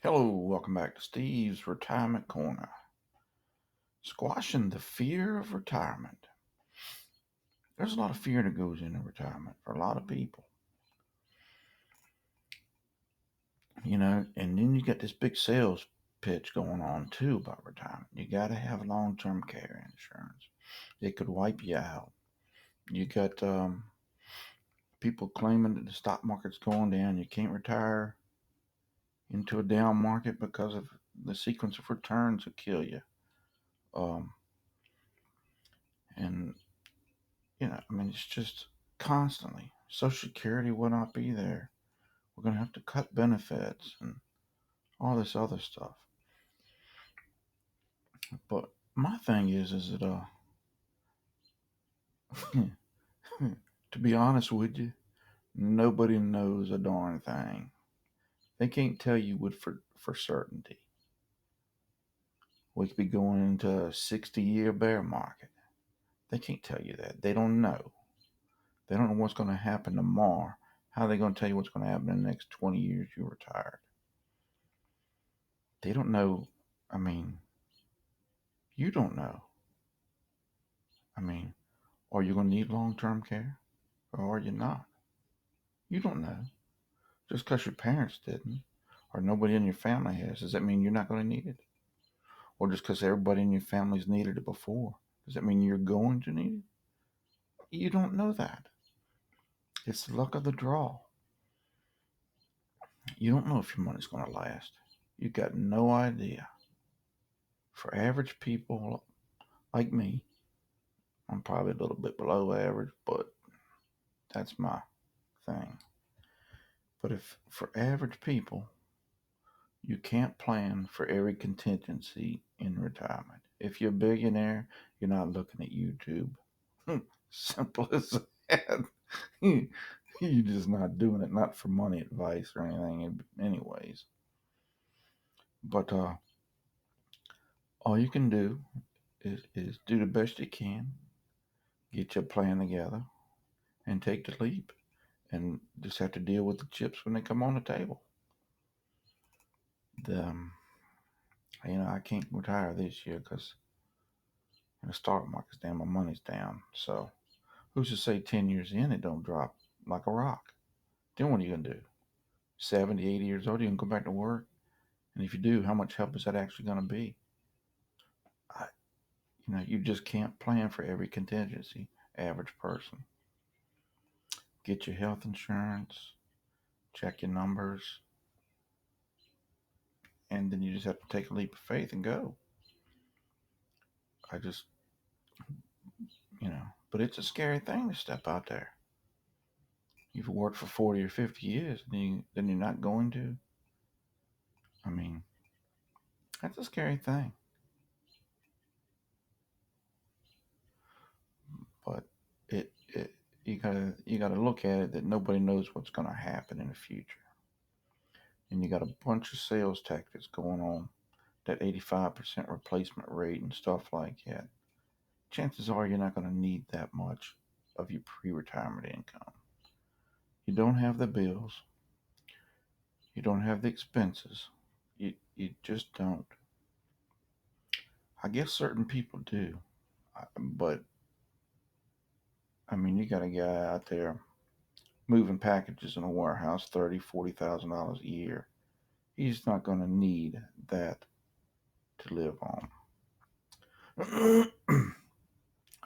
Hello, welcome back to Steve's Retirement Corner. Squashing the fear of retirement. There's a lot of fear that goes into retirement for a lot of people, and then you got this big sales pitch going on too about retirement. You got to have long term care insurance, it could wipe you out. You got people claiming that the stock market's going down, you can't retire into a down market because of the sequence of returns will kill you. Um, and it's just constantly. Social Security will not be there. We're going to have to cut benefits and all this other stuff. But my thing is that, to be honest with you, nobody knows a darn thing. They can't tell you what for certainty. We could be going into a 60-year bear market. They can't tell you that. They don't know. They don't know what's going to happen tomorrow. How are they going to tell you what's going to happen in the next 20 years you're retired? They don't know. I mean, you don't know. I mean, are you going to need long term care or are you not? You don't know. Just because your parents didn't or nobody in your family has, does that mean you're not going to need it? Or just because everybody in your family's needed it before, does that mean you're going to need it? You don't know that. It's the luck of the draw. You don't know if your money's going to last. You got no idea. For average people like me, I'm probably a little bit below average, but that's my thing. But if for average people, you can't plan for every contingency in retirement. If you're a billionaire, you're not looking at YouTube. Simple as that. You're just not doing it, not for money advice or anything, anyways. But all you can do is do the best you can, get your plan together, and take the leap. And just have to deal with the chips when they come on the table. The, I can't retire this year because the stock market's down, my money's down. So who's to say 10 years in it don't drop like a rock? Then what are you going to do? 70, 80 years old, you can go back to work? And if you do, how much help is that actually going to be? I, you just can't plan for every contingency, average person. Get your health insurance, check your numbers, and then you just have to take a leap of faith and go. I just, but it's a scary thing to step out there. You've worked for 40 or 50 years, and then you're not going to. I mean, that's a scary thing. But it you gotta look at it that nobody knows what's gonna happen in the future, and you got a bunch of sales tactics going on, that 85% replacement rate and stuff like that. Chances are you're not gonna need that much of your pre-retirement income. You don't have the bills, you don't have the expenses, you just don't. I guess certain people do, but I mean, you got a guy out there moving packages in a warehouse, $30,000, $40,000 a year. He's not going to need that to live on.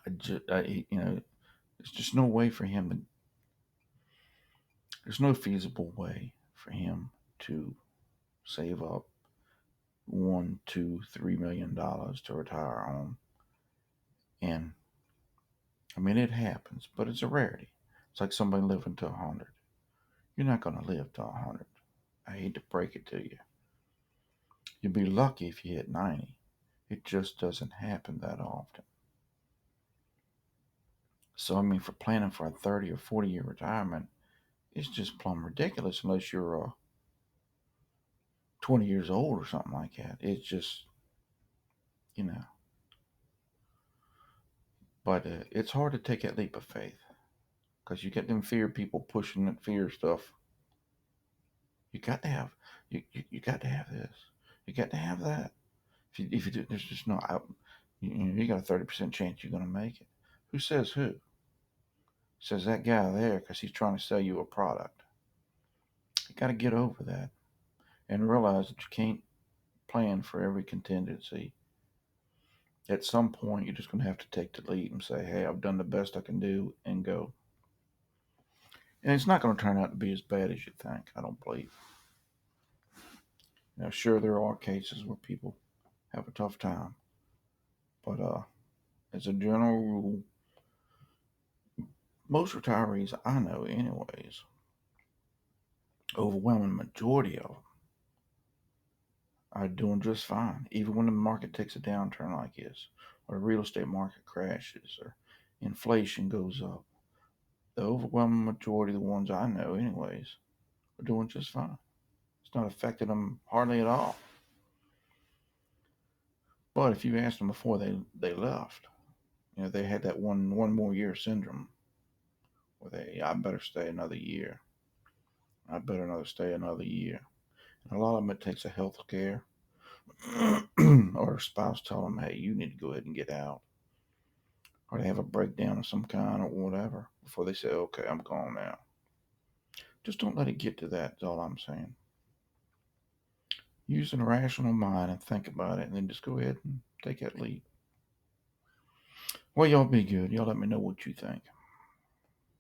There's just no way for him to. There's no feasible way for him to save up $1, $2, $3 million to retire on. And I mean, it happens, but it's a rarity. It's like somebody living to 100. You're not going to live to 100. I hate to break it to you. You'd be lucky if you hit 90. It just doesn't happen that often. So, I mean, for planning for a 30 or 40-year retirement, it's just plumb ridiculous unless you're 20 years old or something like that. It's just, you know, but it's hard to take that leap of faith because you get them fear people pushing that fear stuff. You got to have, You got to have this. You got to have that. If you do, there's just no out. You got a 30% chance you're going to make it. Who says who? Says that guy there because he's trying to sell you a product. You got to get over that and realize that you can't plan for every contingency. At some point, you're just going to have to take the lead and say, hey, I've done the best I can do and go. And it's not going to turn out to be as bad as you think, I don't believe. Now, sure, there are cases where people have a tough time, but as a general rule, most retirees I know, anyways, overwhelming majority of them are doing just fine, even when the market takes a downturn like this, or the real estate market crashes, or inflation goes up. The overwhelming majority of the ones I know, anyways, are doing just fine. It's not affecting them hardly at all. But if you asked them before they left, they had that one more year syndrome, where I better stay another year. I better not stay another year. And a lot of them, it takes a health scare or a spouse tell them, hey, you need to go ahead and get out. Or they have a breakdown of some kind or whatever before they say, okay, I'm gone now. Just don't let it get to that, is all I'm saying. Use an rational mind and think about it, and then just go ahead and take that leap. Well, y'all be good. Y'all let me know what you think.